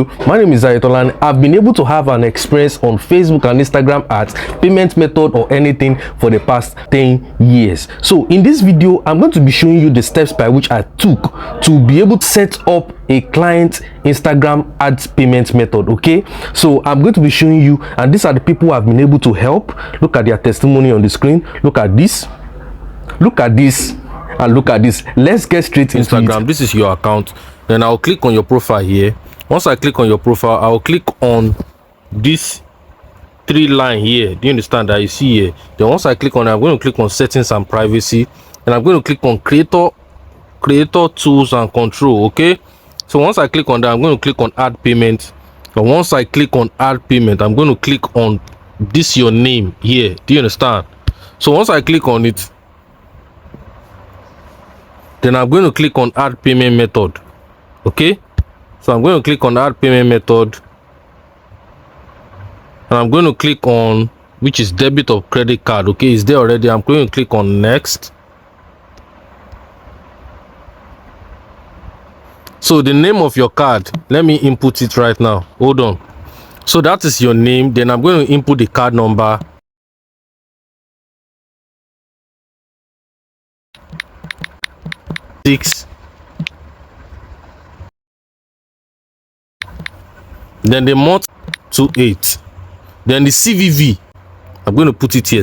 My name is Ayatola and I've been able to have an experience on Facebook and Instagram ads, payment method or anything for the past 10 years. So in this video, I'm going to be showing you the steps by which I took to be able to set up a client Instagram ads payment method. Okay, so I'm going to be showing you, and these are the people who have been able to help. Look at their testimony on the screen. Look at this, and look at this. Let's get straight into Instagram. This is your account. Then I'll click on your profile here. Once I click on your profile, I'll click on this 3 line here. Do you understand that you see here? Then once I click on it, I'm going to click on settings and privacy, and I'm going to click on creator tools and control. Okay, so once I click on that, I'm going to click on add payment. And once I click on add payment, I'm going to click on this your name here. Do you understand? So once I click on it, then I'm going to click on add payment method. Okay, so I'm going to click on add payment method, and I'm going to click on which is debit or credit card. Okay, it's there already. I'm going to click on next. So the name of your card, let me input it right now. Hold on. So that is your name. Then I'm going to input the card number. Then the month 28. Then the CVV, I'm going to put it here.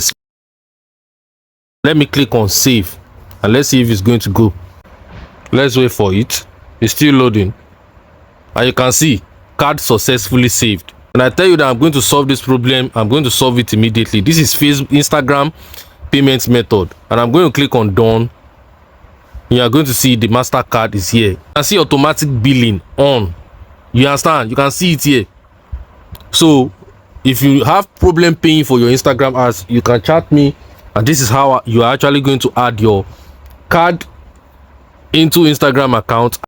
Let me click on save, and let's see if it's going to go. Let's wait for it. It's still loading, and you can see card successfully saved. And I tell you that I'm going to solve this problem. I'm going to solve it immediately. This is Facebook Instagram payment method, and I'm going to click on done. You are going to see the MasterCard is here. You can see automatic billing on. You understand? You can see it here. So if you have problem paying for your Instagram ads, you can chat me, and this is how you are actually going to add your card into Instagram account